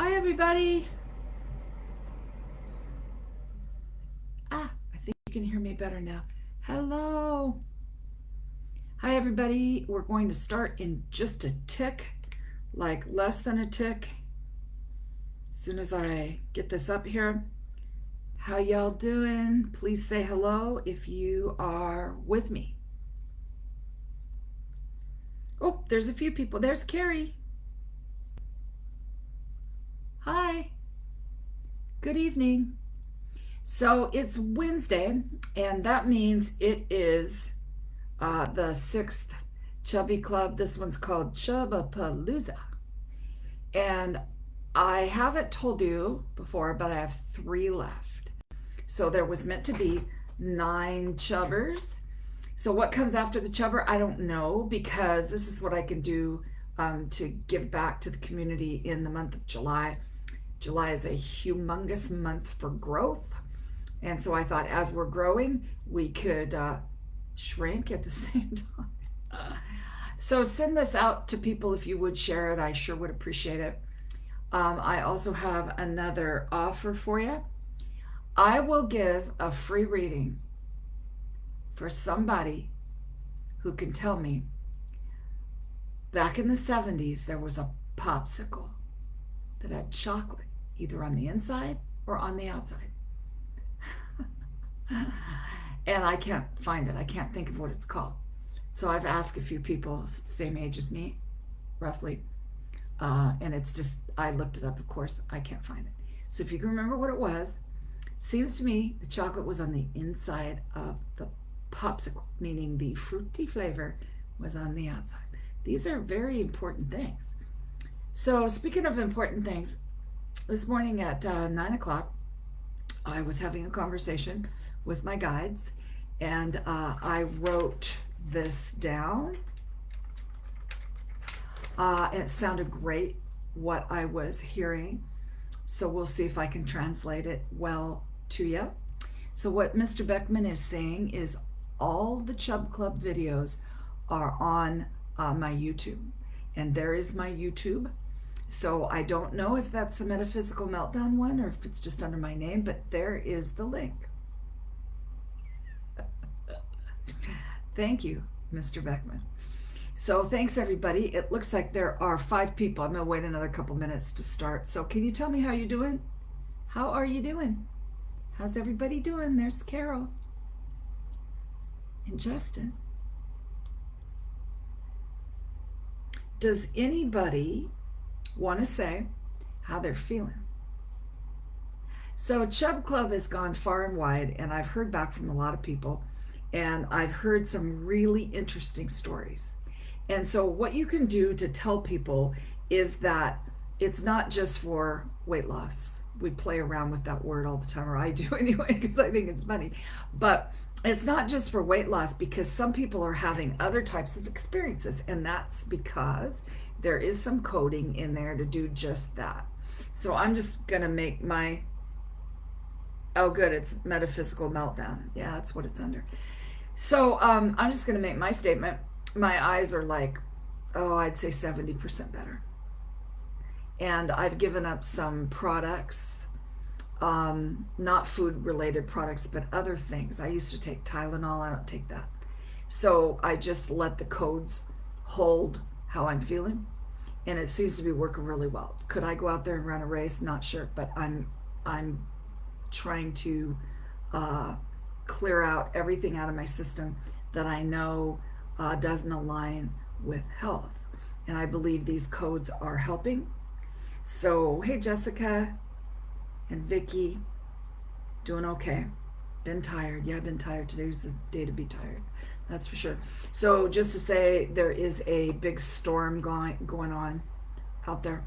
Hi, everybody. I think you can hear me better now. Hello. Hi, everybody. We're going to start in just a tick, like less than a tick. As soon as I get this up here. How y'all doing? Please say hello if you are with me. Oh, there's a few people. There's Carrie. Hi. Good evening. So it's Wednesday, and that means it is the sixth Chubby Club. This one's called Chubapalooza. And I haven't told you before, but I have 3 left. So there was meant to be 9 chubbers. So what comes after the chubber, I don't know, because this is what I can do to give back to the community in the month of July. July is a humongous month for growth. And so I thought as we're growing, we could shrink at the same time. So send this out to people if you would share it. I sure would appreciate it. I also have another offer for you. I will give a free reading for somebody who can tell me back in the 70s there was a popsicle that had chocolate either on the inside or on the outside. And I can't find it. I can't think of what it's called. So I've asked a few people same age as me, roughly. And it's just, I looked it up, of course. I can't find it. So if you can remember what it was, seems to me the chocolate was on the inside of the popsicle, meaning the fruity flavor was on the outside. These are very important things. So speaking of important things, this morning at 9 o'clock, I was having a conversation with my guides, and I wrote this down. It sounded great what I was hearing, so we'll see if I can translate it well to you. So what Mr. Beckman is saying is all the Chub Club videos are on my YouTube, and there is my YouTube. So I don't know if that's the Metaphysical Meltdown one or if it's just under my name, but there is the link. Thank you, Mr. Beckman. So thanks, everybody. It looks like there are 5 people. I'm going to wait another couple minutes to start. So can you tell me how you're doing? How are you doing? How's everybody doing? There's Carol and Justin. Does anybody want to say how they're feeling? So Chub Club has gone far and wide, and I've heard back from a lot of people, and I've heard some really interesting stories. And so what you can do to tell people is that it's not just for weight loss. We play around with that word all the time, or I do anyway, because I think it's funny. But it's not just for weight loss, because some people are having other types of experiences, and that's because there is some coding in there to do just that. So I'm just going to make my, oh good, it's Metaphysical Meltdown. Yeah, that's what it's under. So I'm just going to make my statement. My eyes are like, I'd say 70% better. And I've given up some products, not food related products, but other things. I used to take Tylenol. I don't take that. So I just let the codes hold how I'm feeling, and it seems to be working really well. Could I go out there and run a race? Not sure, but I'm trying to clear out everything out of my system that I know doesn't align with health, and I believe these codes are helping. So hey, Jessica and Vicky, doing okay. Been tired. Yeah, I've been tired. Today's a day to be tired, that's for sure. So just to say, there is a big storm going on out there,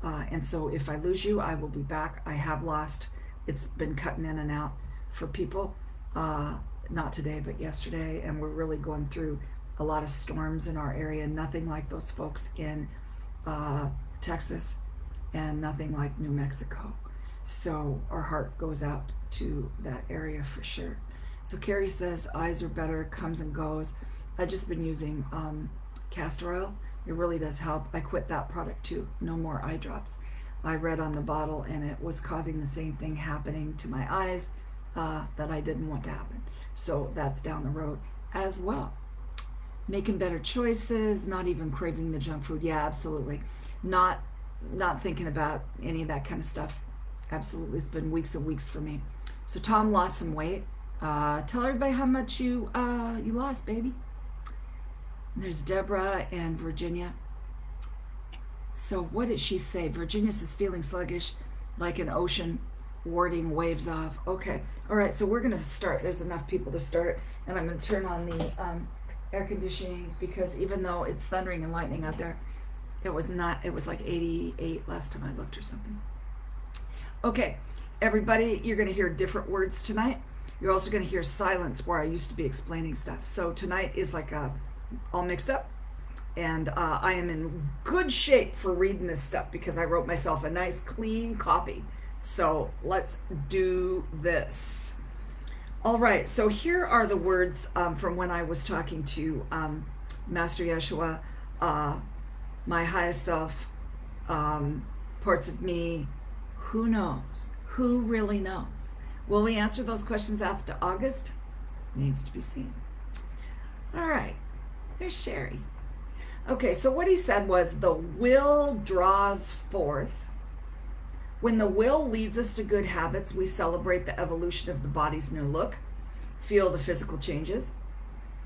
and so if I lose you, I will be back. I have lost. It's been cutting in and out for people, not today but yesterday, and we're really going through a lot of storms in our area. Nothing like those folks in Texas, and nothing like New Mexico. So our heart goes out to that area for sure. So Carrie says eyes are better, comes and goes. I've just been using castor oil. It really does help. I quit that product too. No more eye drops. I read on the bottle, and it was causing the same thing happening to my eyes that I didn't want to happen. So that's down the road as well. Making better choices, not even craving the junk food. Yeah, absolutely. Not thinking about any of that kind of stuff. Absolutely. It's been weeks and weeks for me. So Tom lost some weight. Tell everybody how much you lost, baby. There's Deborah and Virginia. So what did she say? Virginia says feeling sluggish, like an ocean warding waves off. Okay. All right. So we're going to start. There's enough people to start. And I'm going to turn on the air conditioning, because even though it's thundering and lightning out there, it was like 88 last time I looked or something. Okay. Everybody, you're going to hear different words tonight. You're also going to hear silence where I used to be explaining stuff. So tonight is like all mixed up. And I am in good shape for reading this stuff because I wrote myself a nice clean copy. So let's do this. All right, so here are the words from when I was talking to Master Yeshua, my highest self, parts of me. Who knows? Who really knows? Will we answer those questions after August? Needs to be seen. All right, there's Sherry. Okay, so what he said was the will draws forth. When the will leads us to good habits, we celebrate the evolution of the body's new look, feel the physical changes.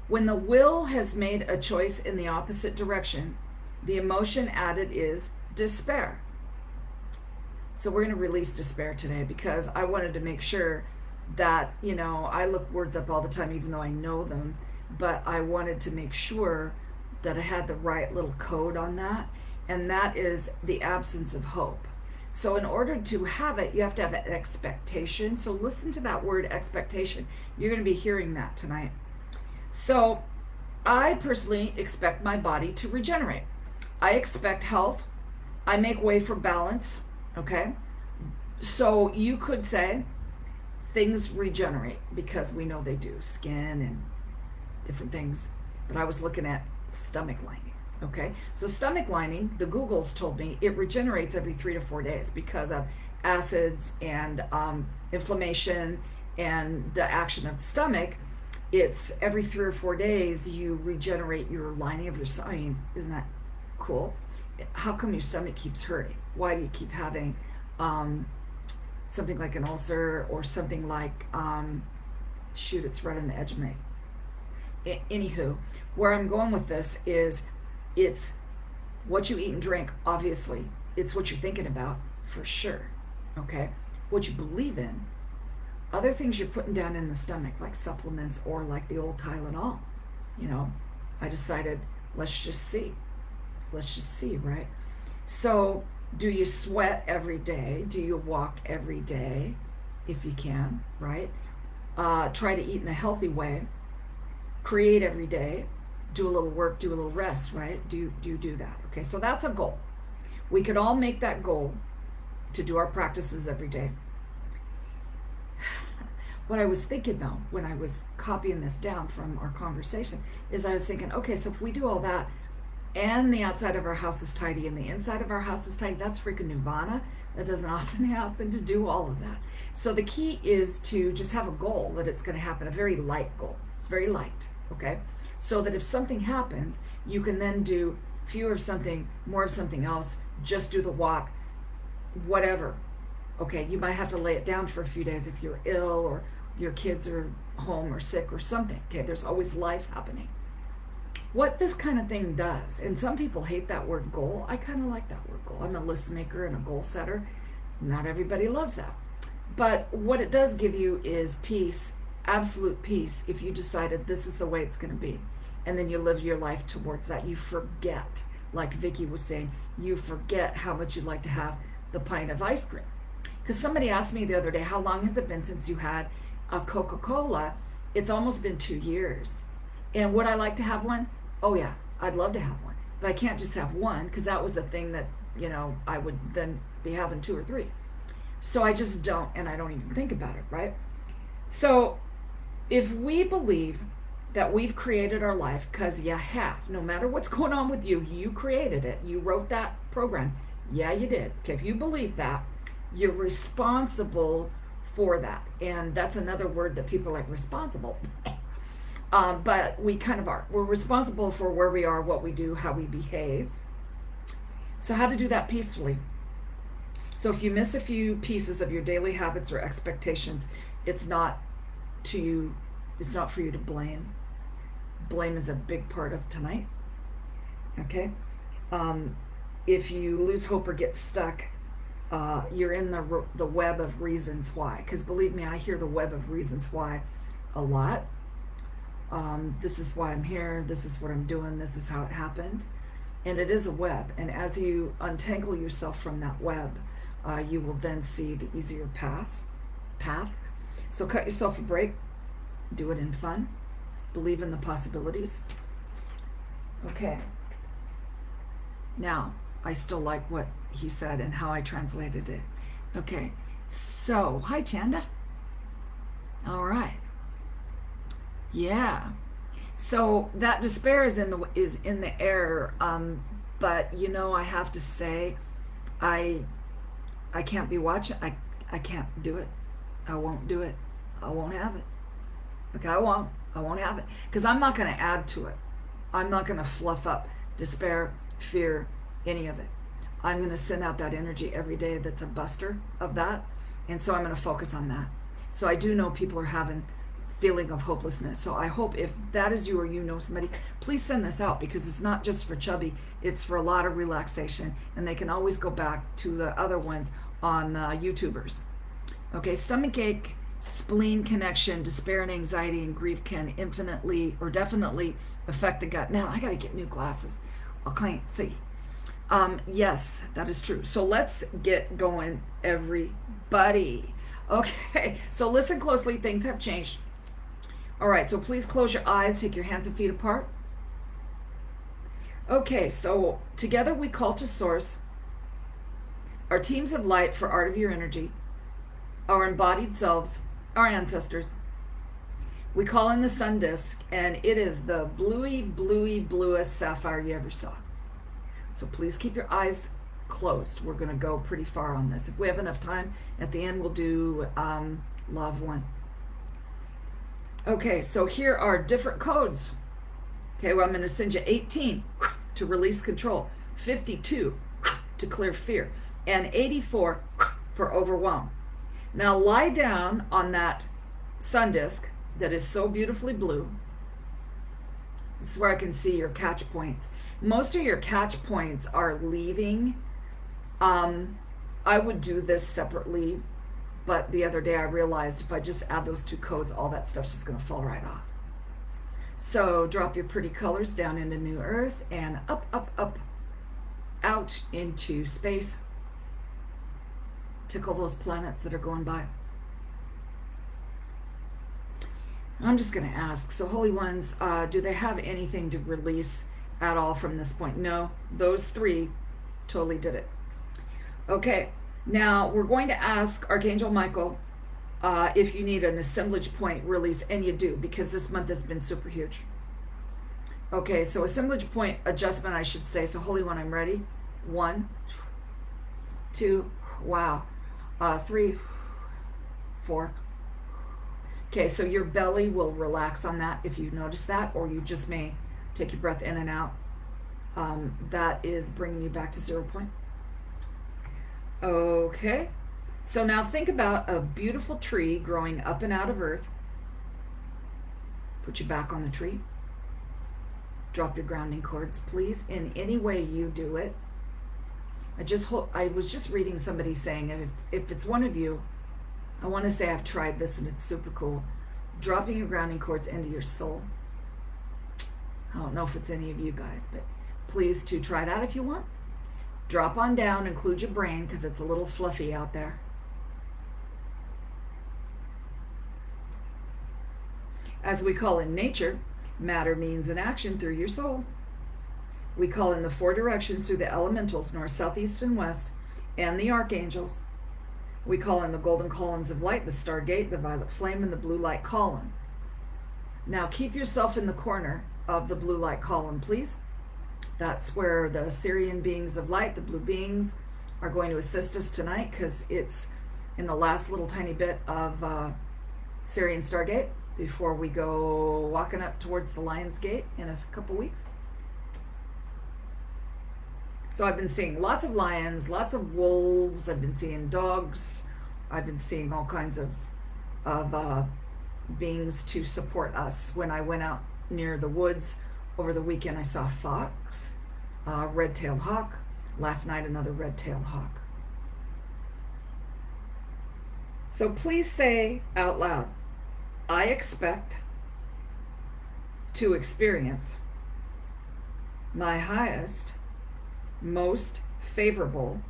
When the will has made a choice in the opposite direction, the emotion added is despair. So we're going to release despair today because I wanted to make sure that, I look words up all the time even though I know them, but I wanted to make sure that I had the right little code on that, and that is the absence of hope. So in order to have it, you have to have an expectation. So listen to that word expectation. You're going to be hearing that tonight. So I personally expect my body to regenerate. I expect health. I make way for balance, okay? So you could say things regenerate because we know they do, skin and different things. But I was looking at stomach lining, okay? So stomach lining, the Googles told me it regenerates every 3 to 4 days because of acids and inflammation and the action of the stomach. It's every 3 or 4 days you regenerate your lining of your stomach. I mean, isn't that cool? How come your stomach keeps hurting? Why do you keep having something like an ulcer or something like, shoot, it's right on the edge of me. Anywho, where I'm going with this is it's what you eat and drink, obviously. It's what you're thinking about, for sure, okay? What you believe in. Other things you're putting down in the stomach, like supplements or like the old Tylenol. I decided, let's just see. Let's just see, right? So do you sweat every day? Do you walk every day? If you can, right? Try to eat in a healthy way. Create every day, do a little work, do a little rest, right? Do you do that? Okay, so that's a goal. We could all make that goal to do our practices every day. What I was thinking though, when I was copying this down from our conversation, is I was thinking, okay, so if we do all that and the outside of our house is tidy and the inside of our house is tidy, that's freaking nirvana. That doesn't often happen to do all of that. So the key is to just have a goal that it's going to happen, a very light goal. It's very light. Okay, so that if something happens, you can then do fewer of something, more of something else, just do the walk, whatever. Okay, you might have to lay it down for a few days if you're ill or your kids are home or sick or something. Okay, there's always life happening. What this kind of thing does, and some people hate that word goal, I kind of like that word goal. I'm a list maker and a goal setter. Not everybody loves that. But what it does give you is peace, absolute peace, if you decided this is the way it's going to be, and then you live your life towards that. You forget, like Vicky was saying, you forget how much you'd like to have the pint of ice cream. Because somebody asked me the other day, how long has it been since you had a Coca-Cola? It's almost been 2 years. And would I like to have one? Oh yeah, I'd love to have one, but I can't just have one, because that was the thing that I would then be having 2 or 3. So I just don't, and I don't even think about it, right? So if we believe that we've created our life, because you have, no matter what's going on with you, you created it, you wrote that program, Yeah, you did. Okay, if you believe that, you're responsible for that. And that's another word that people are like, responsible. But we kind of are. We're responsible for where we are, what we do, how we behave. So, how to do that peacefully. So, if you miss a few pieces of your daily habits or expectations, it's not to you, it's not for you to blame. Blame is a big part of tonight. Okay? Um, if you lose hope or get stuck, you're in the web of reasons why. Because believe me, I hear the web of reasons why a lot. This is why I'm here. This is what I'm doing. This is how it happened. And it is a web. And as you untangle yourself from that web, you will then see the easier path. So cut yourself a break. Do it in fun. Believe in the possibilities. Okay. Now, I still like what he said and how I translated it. Okay. So, hi, Chanda. All right. Yeah. So that despair is in the air. But you know, I have to say, I can't be watching. I can't do it. I won't do it. I won't have it. Okay, I won't have it because I'm not going to add to it. I'm not going to fluff up despair, fear, any of it. I'm going to send out that energy every day that's a buster of that, and so I'm going to focus on that. So I do know people are having feeling of hopelessness. So I hope if that is you or you know somebody, please send this out because it's not just for Chubby, it's for a lot of relaxation, and they can always go back to the other ones on YouTubers. Okay, stomach ache, spleen connection, despair and anxiety and grief can infinitely or definitely affect the gut. Man, I got to get new glasses. I can't see. Yes, that is true. So let's get going, everybody. Okay, so listen closely. Things have changed. All right, so please close your eyes, take your hands and feet apart. Okay, so together we call to Source, our teams of light for Art of Your Energy, our embodied selves, our ancestors. We call in the sun disk, and it is the bluest sapphire you ever saw. So please keep your eyes closed. We're going to go pretty far on this. If we have enough time, at the end we'll do Law of One. Okay, so here are different codes. Okay, well, I'm going to send you 18 to release control, 52 to clear fear, and 84 for overwhelm. Now lie down on that sun disk that is so beautifully blue. This is where I can see your catch points. Most of your catch points are leaving. I would do this separately, but the other day I realized if I just add those two codes, all that stuff's just going to fall right off. So drop your pretty colors down into New Earth and up, out into space. Tickle those planets that are going by. I'm just going to ask, so Holy Ones, do they have anything to release at all from this point? No, those three totally did it. Okay, now we're going to ask Archangel Michael if you need an assemblage point release, and you do, because this month has been super huge. Okay, so assemblage point adjustment, I should say. So Holy One, I'm ready. 1, 2, wow. 3, 4. Okay, so your belly will relax on that if you notice that, or you just may take your breath in and out. That is bringing you back to 0 point. Okay, so now think about a beautiful tree growing up and out of earth. Put your back on the tree. Drop your grounding cords, please, in any way you do it. I was just reading somebody saying, if it's one of you, I want to say I've tried this and it's super cool. Dropping your grounding cords into your soul. I don't know if it's any of you guys, but please to try that if you want. Drop on down, include your brain because it's a little fluffy out there. As we call in nature, matter, means, and action through your soul. We call in the 4 directions through the elementals, north, south, east, and west, and the archangels. We call in the golden columns of light, the stargate, the violet flame, and the blue light column. Now keep yourself in the corner of the blue light column, please. That's where the Syrian beings of light, the blue beings, are going to assist us tonight because it's in the last little tiny bit of Syrian Stargate before we go walking up towards the Lion's Gate in a couple weeks. So I've been seeing lots of lions, lots of wolves, I've been seeing dogs, I've been seeing all kinds of beings to support us. When I went out near the woods over the weekend, I saw fox, red-tailed hawk. Last night, another red-tailed hawk. So please say out loud, I expect to experience my highest, most favorable,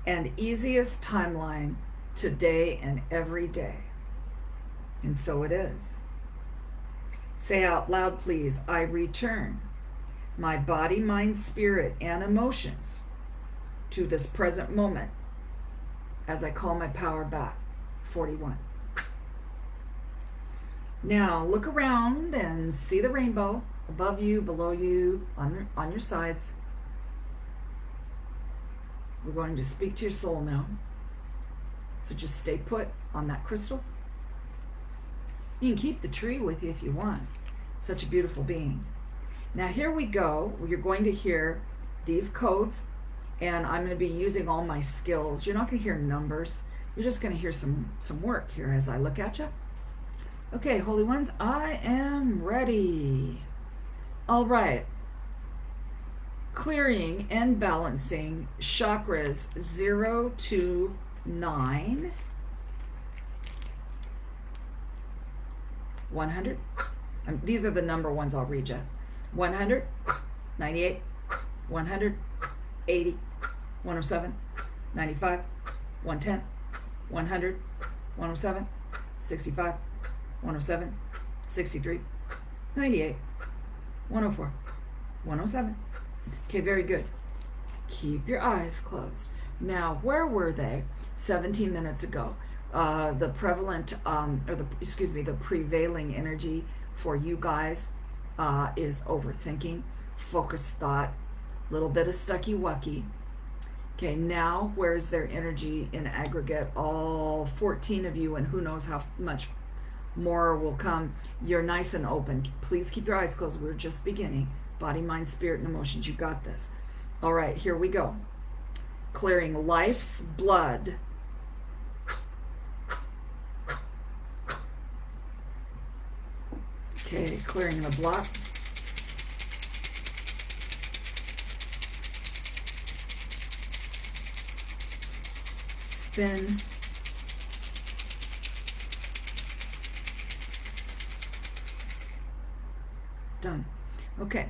and easiest timeline today and every day. And so it is. Say out loud, please, I return my body, mind, spirit, and emotions to this present moment as I call my power back. 41. Now look around and see the rainbow above you, below you, on your sides. We're going to speak to your soul now. So just stay put on that crystal. You can keep the tree with you if you want. Such a beautiful being. Now here we go. You're going to hear these codes, and I'm going to be using all my skills. You're not going to hear numbers. You're just going to hear some work here as I look at you. Okay, Holy Ones, I am ready. All right. Clearing and balancing chakras 0 to 9. 100. These are the number ones I'll read you. 100, 98, 100, 80, 107, 95, 110, 100, 107, 65, 107, 63, 98, 104, 107. Okay, very good. Keep your eyes closed. Now, where were they 17 minutes ago? The prevailing energy for you guys is overthinking, focused thought, little bit of stucky-wucky. Okay, now where's their energy in aggregate? All 14 of you, and who knows how much more will come. You're nice and open. Please keep your eyes closed. We're just beginning. Body, mind, spirit, and emotions. You got this. All right, here we go. Clearing life's blood. Okay, clearing the block. Spin. Done. Okay.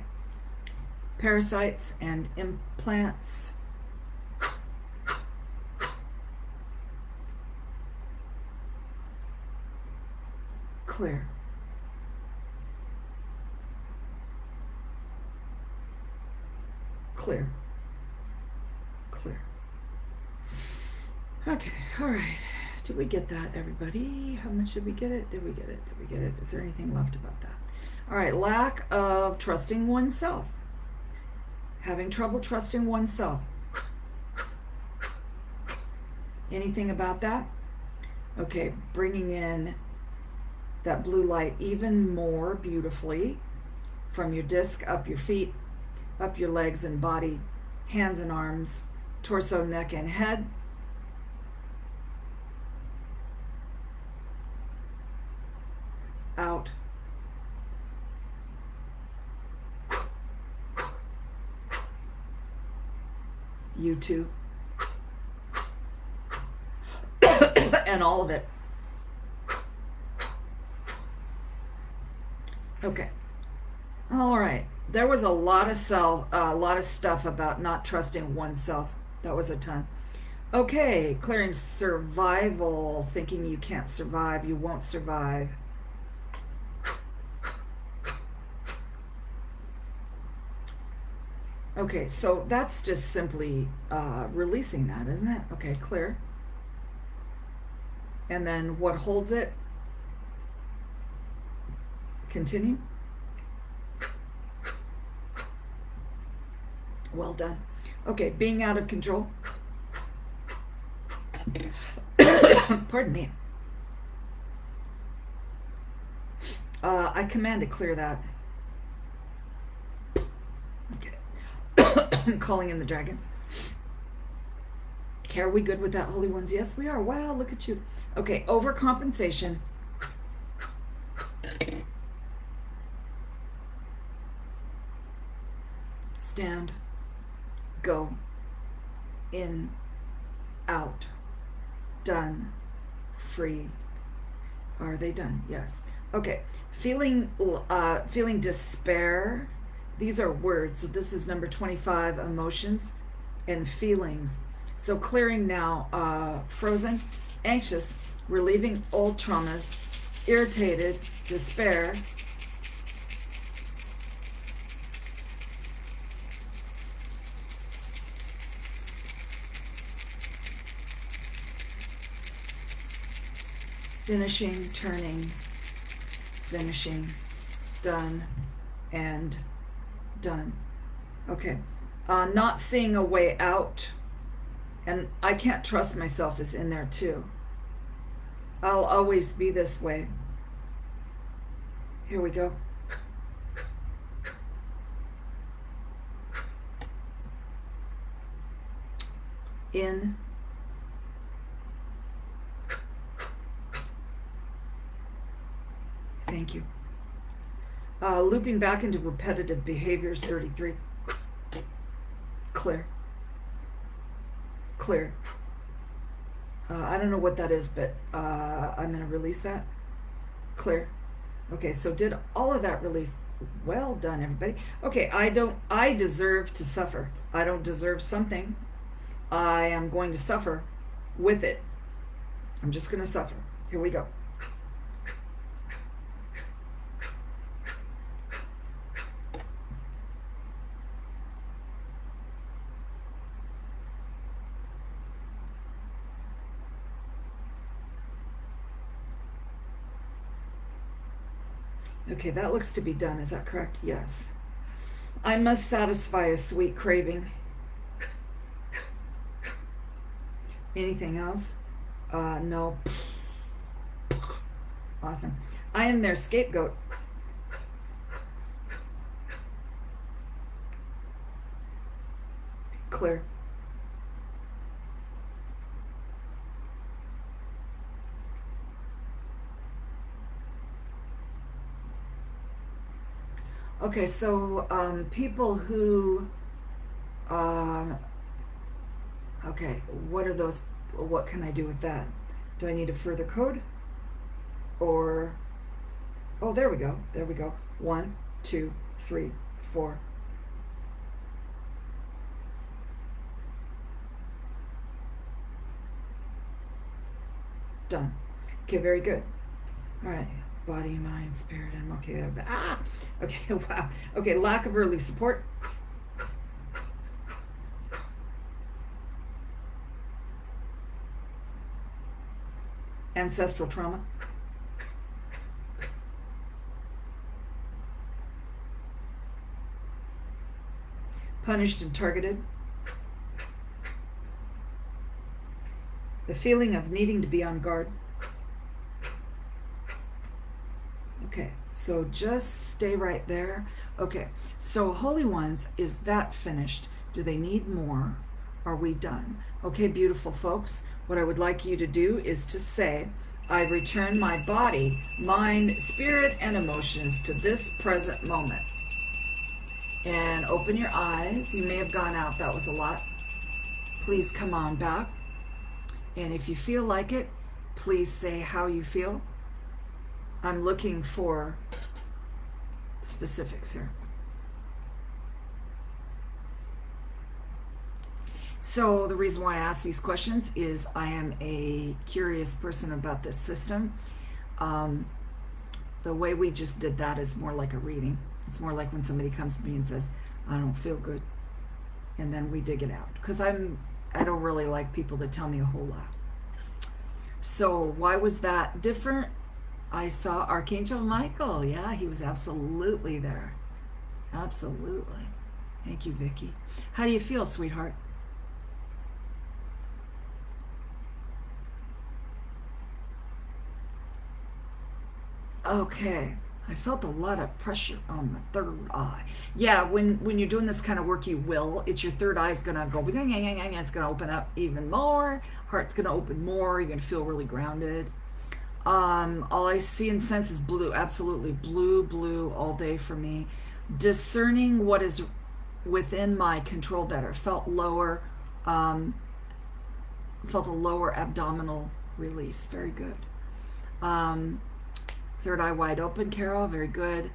Parasites and implants. Clear. Clear. Clear. Okay, all right. Did we get that, everybody? How much did we get it? Did we get it? Did we get it? Is there anything left about that? All right, lack of trusting oneself. Having trouble trusting oneself. Anything about that? Okay, bringing in that blue light even more beautifully from your disc up your feet, up your legs and body, hands and arms, torso, neck, and head. Out. You too. And all of it. Okay. All right. There was a lot of stuff about not trusting oneself. That was a ton. Okay, clearing survival, thinking you can't survive, you won't survive. Okay, so that's just simply releasing that, isn't it? Okay, clear. And then what holds it? Continue. Well done. Okay, being out of control. Pardon me. I command to clear that. Okay. I'm calling in the dragons. Okay, are we good with that, holy ones? Yes, we are. Wow, look at you. Okay, overcompensation. Stand. Go. In. Out. Done. Free. Are they done? Yes. Okay. Feeling despair. These are words. So this is number 25, emotions and feelings. So clearing now, frozen, anxious, relieving old traumas, irritated, despair, finishing, turning, finishing, done, and done. Okay. Not seeing a way out. And I can't trust myself is in there too. I'll always be this way. Here we go. In. Thank you. Looping back into repetitive behaviors, 33. Clear. Clear. I don't know what that is, but I'm going to release that. Clear. Okay, so did all of that release. Well done, everybody. Okay, I deserve to suffer. I don't deserve something. I am going to suffer with it. I'm just going to suffer. Here we go. Okay, that looks to be done. Is that correct? Yes. I must satisfy a sweet craving. Anything else? No. Awesome. I am their scapegoat. Clear. Okay, so people who, okay, what are those? What can I do with that? Do I need a further code? Or, oh, there we go. There we go. 1, 2, 3, 4. Done. Okay, very good. All right. Body, mind, spirit, and okay. Okay, wow. Okay, lack of early support. Ancestral trauma. Punished and targeted. The feeling of needing to be on guard. Okay, so just stay right there. Okay, so Holy Ones, is that finished? Do they need more? Are we done? Okay, beautiful folks, what I would like you to do is to say, I return my body, mind, spirit, and emotions to this present moment. And open your eyes. You may have gone out. That was a lot. Please come on back. And if you feel like it, please say how you feel. I'm looking for specifics here. So the reason why I ask these questions is I am a curious person about this system. The way we just did that is more like a reading. It's more like when somebody comes to me and says, I don't feel good. And then we dig it out. Because I don't really like people that tell me a whole lot. So why was that different? I saw Archangel Michael. Yeah, he was absolutely there. Absolutely. Thank you, Vicki. How do you feel, sweetheart? Okay. I felt a lot of pressure on the third eye. Yeah, when you're doing this kind of work, you will. It's your third eye is gonna go. It's gonna open up even more. Heart's gonna open more. You're gonna feel really grounded. All I see and sense is blue. Absolutely blue, blue all day for me. Discerning what is within my control better. Felt lower. Um, Felt a lower abdominal release. Very good. Um, Third eye wide open, Carol. Very good.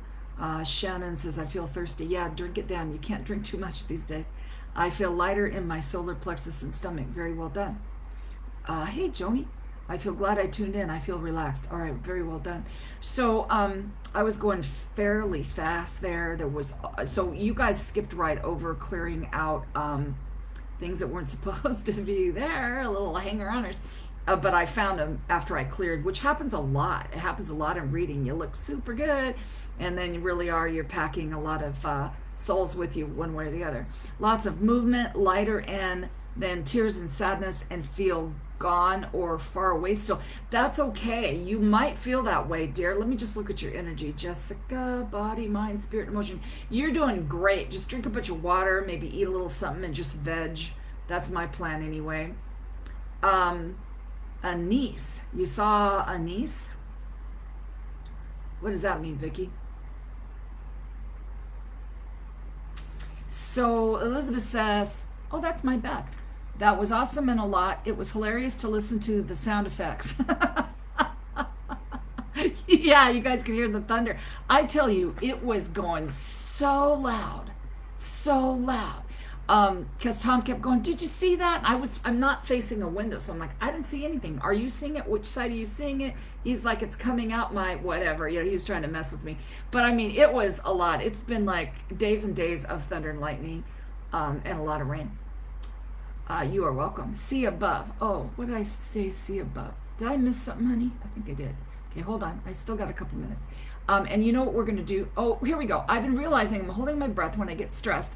Shannon says, I feel thirsty. Yeah, drink it down. You can't drink too much these days. I feel lighter in my solar plexus and stomach. Very well done. Hey, Joni. I feel glad I tuned in. I feel relaxed. All right, very well done. So I was going fairly fast there. There was so you guys skipped right over clearing out things that weren't supposed to be there, a little hanger-oners. But I found them after I cleared, which happens a lot. It happens a lot in reading. You look super good, and then you really are. You're packing a lot of souls with you one way or the other. Lots of movement, lighter, and then tears and sadness, and feel gone or far away still. That's okay. You might feel that way, dear. Let me just look at your energy. Jessica, body, mind, spirit, emotion. You're doing great. Just drink a bunch of water, maybe eat a little something, and just veg. That's my plan anyway. A niece. You saw a niece? What does that mean, Vicky? So Elizabeth says, oh, that's my Beth. That was awesome and a lot. It was hilarious to listen to the sound effects. Yeah, you guys could hear the thunder. I tell you, it was going so loud, so loud. Because Tom kept going, did you see that? I'm not facing a window, so I'm like, I didn't see anything. Are you seeing it? Which side are you seeing it? He's like, it's coming out my whatever. You know, he was trying to mess with me. But I mean, it was a lot. It's been like days and days of thunder and lightning, and a lot of rain. You are welcome. See above. Oh, what did I say? See above. Did I miss something, honey? I think I did. Okay, hold on. I still got a couple minutes. And you know what we're going to do? Oh, here we go. I've been realizing I'm holding my breath when I get stressed.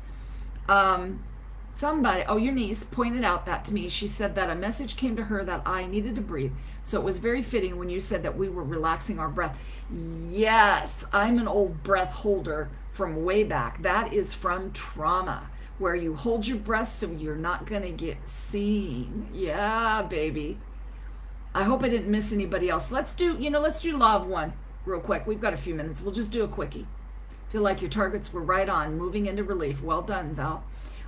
Your niece pointed out that to me. She said that a message came to her that I needed to breathe. So it was very fitting when you said that we were relaxing our breath. Yes, I'm an old breath holder from way back. That is from trauma, where you hold your breath so you're not going to get seen. Yeah, baby. I hope I didn't miss anybody else. Let's do Law of One real quick. We've got a few minutes. We'll just do a quickie. Feel like your targets were right on, moving into relief. Well done, Val.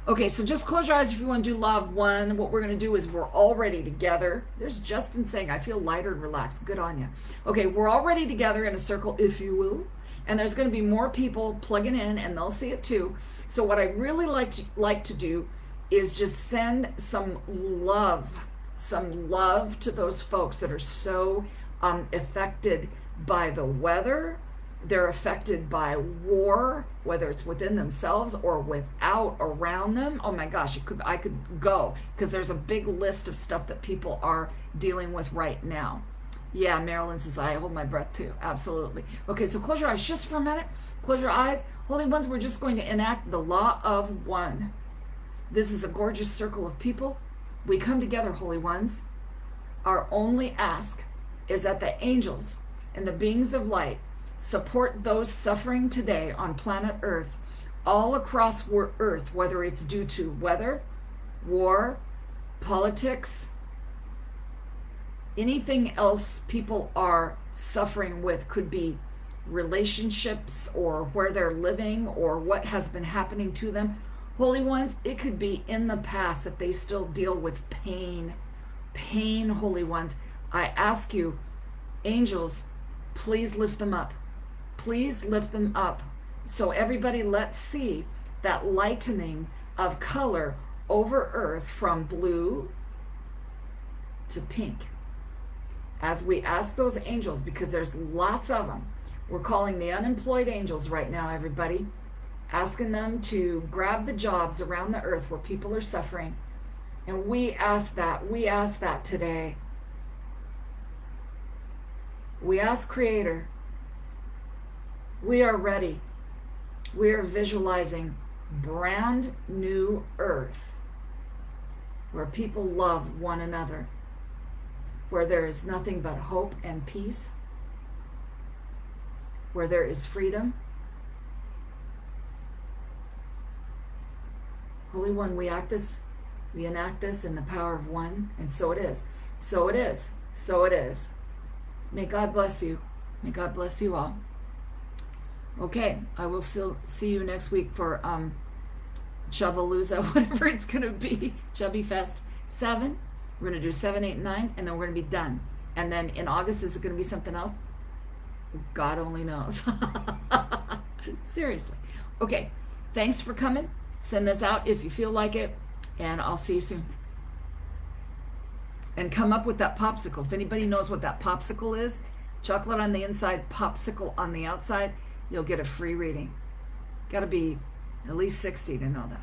Okay, so just close your eyes if you want to do Law of One. What we're going to do is we're all ready together. There's Justin saying, I feel lighter and relaxed. Good on you. Okay, we're all ready together in a circle, if you will. And there's going to be more people plugging in, and they'll see it too. So what I really like to do is just send some love to those folks that are so affected by the weather. They're affected by war, whether it's within themselves or without, around them. Oh my gosh, I could go, because there's a big list of stuff that people are dealing with right now. Yeah, Marilyn says, I hold my breath too. Absolutely. Okay, so close your eyes just for a minute. Close your eyes. Holy Ones, we're just going to enact the Law of One. This is a gorgeous circle of people. We come together, Holy Ones. Our only ask is that the angels and the beings of light support those suffering today on planet Earth, all across Earth, whether it's due to weather, war, politics, anything else people are suffering with. Could be relationships or where they're living or what has been happening to them. Holy Ones, it could be in the past that they still deal with pain. Pain, Holy Ones. I ask you, angels, please lift them up. Please lift them up. So everybody, let's see that lightening of color over Earth from blue to pink. As we ask those angels, because there's lots of them, we're calling the unemployed angels right now, everybody, asking them to grab the jobs around the earth where people are suffering. And we ask that today. We ask Creator. We are ready. We are visualizing brand new earth where people love one another, where there is nothing but hope and peace. where there is freedom. Holy One, we enact this in the power of one, and so it is. So it is. So it is. May God bless you. May God bless you all. Okay, I will still see you next week for Chubalooza, whatever it's going to be, Chubby Fest 7. We're going to do 7, 8, 9, and then we're going to be done. And then in August, is it going to be something else? God only knows. Seriously. Okay, thanks for coming. Send this out if you feel like it, and I'll see you soon. And come up with that popsicle. If anybody knows what that popsicle is, chocolate on the inside, popsicle on the outside, you'll get a free reading. Got to be at least 60 to know that.